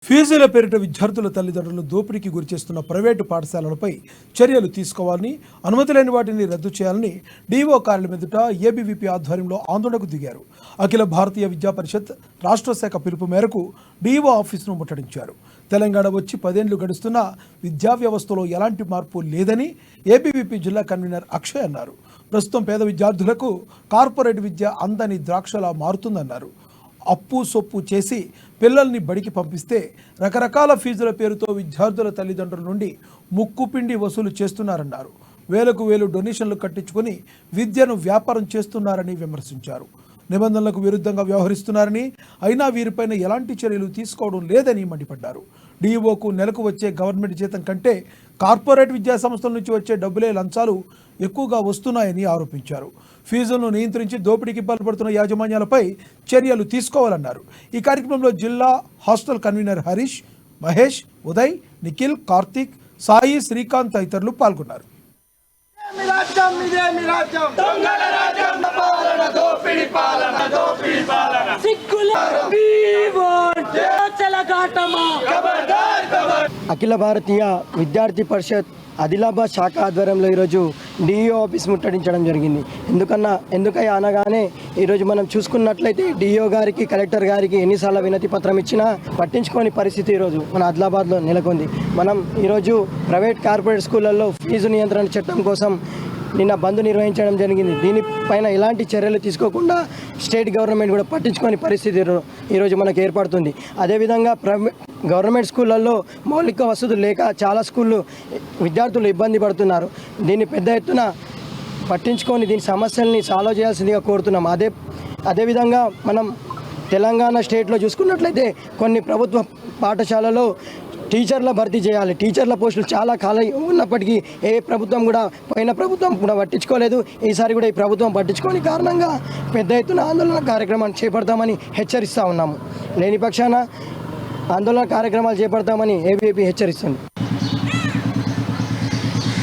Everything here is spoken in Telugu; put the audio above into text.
ఫీజుల పేరిట విద్యార్థుల తల్లిదండ్రులను దోపిడీకి గురిచేస్తున్న ప్రైవేటు పాఠశాలలపై చర్యలు తీసుకోవాలని, అనుమతి లేని వాటిని రద్దు చేయాలని డీఓ కార్యాలయం ఎదుట ఏబీవీపీ ఆధ్వర్యంలో ఆందోళనకు దిగారు. అఖిల భారతీయ విద్యా పరిషత్ రాష్ట్ర శాఖ పిలుపు మేరకు డీఓ ఆఫీసును ముట్టడించారు. తెలంగాణ వచ్చి 10 ఏళ్లు గడుస్తున్నా విద్యా వ్యవస్థలో ఎలాంటి మార్పు లేదని ఏబీవీపీ జిల్లా కన్వీనర్ అక్షయ్ అన్నారు. ప్రస్తుతం పేద విద్యార్థులకు కార్పొరేట్ విద్య అందని ద్రాక్షలా మారుతుందన్నారు. అప్పు సొప్పు చేసి పిల్లల్ని బడికి పంపిస్తే రకరకాల ఫీజుల పేరుతో విద్యార్థుల తల్లిదండ్రుల నుండి ముక్కుపిండి వసూలు చేస్తున్నారన్నారు. వేలకు వేలు డొనేషన్లు కట్టించుకొని విద్యను వ్యాపారం చేస్తున్నారని విమర్శించారు. నిబంధనలకు విరుద్ధంగా వ్యవహరిస్తున్నారని, అయినా వీరిపైన ఎలాంటి చర్యలు తీసుకోవడం లేదని మండిపడ్డారు. డీఓకు నెలకు వచ్చే గవర్నమెంట్ జీతం కంటే కార్పొరేట్ విద్యా సంస్థల నుంచి వచ్చే డబ్బులే లంచాలు ఎక్కువగా వస్తున్నాయని ఆరోపించారు. ఫీజులను నియంత్రించి దోపిడీకి పాల్పడుతున్న యాజమాన్యాలపై చర్యలు తీసుకోవాలన్నారు. ఈ కార్యక్రమంలో జిల్లా హాస్టల్ కన్వీనర్ హరీష్, మహేష్, ఉదయ్, నిఖిల్, కార్తిక్, సాయి, శ్రీకాంత్ తదితరులు పాల్గొన్నారు. అఖిల భారతీయ విద్యార్థి పరిషత్ ఆదిలాబాద్ శాఖ ఆధ్వర్యంలో ఈరోజు డిఈఓ ఆఫీస్ ముట్టడించడం జరిగింది. ఎందుకయ్యా అనగానే ఈరోజు మనం చూసుకున్నట్లయితే డిఈఓ గారికి, కలెక్టర్ గారికి ఎన్నిసార్లు వినతి పత్రం ఇచ్చినా పట్టించుకోని పరిస్థితి ఈరోజు మన ఆదిలాబాద్లో నెలకొంది. మనం ఈరోజు ప్రైవేట్ కార్పొరేట్ స్కూళ్ళల్లో ఫీజు నియంత్రణ చట్టం కోసం నిన్న బంద్ నిర్వహించడం జరిగింది. దీనిపైన ఎలాంటి చర్యలు తీసుకోకుండా స్టేట్ గవర్నమెంట్ కూడా పట్టించుకోని పరిస్థితి ఈరోజు మనకు ఏర్పడుతుంది. అదేవిధంగా గవర్నమెంట్ స్కూళ్ళల్లో మౌలిక వసతులు లేక చాలా స్కూళ్ళు విద్యార్థులు ఇబ్బంది పడుతున్నారు. దీన్ని పెద్ద ఎత్తున పట్టించుకొని దీని సమస్యల్ని సాల్వ్ చేయాల్సిందిగా కోరుతున్నాం. అదేవిధంగా మనం తెలంగాణ స్టేట్లో చూసుకున్నట్లయితే కొన్ని ప్రభుత్వ పాఠశాలలో టీచర్ల భర్తీ చేయాలి. టీచర్ల పోస్టులు చాలా ఖాళీ ఉన్నప్పటికీ పోయిన ప్రభుత్వం కూడా పట్టించుకోలేదు. ఈసారి కూడా ఈ ప్రభుత్వం పట్టించుకోని కారణంగా పెద్ద ఎత్తున ఆందోళన కార్యక్రమాన్ని చేపడతామని హెచ్చరిస్తూ ఉన్నాము. లేని పక్షాన ఆందోళన కార్యక్రమాలు చేపడతామని ఏబీవీపీ హెచ్చరిస్తుంది.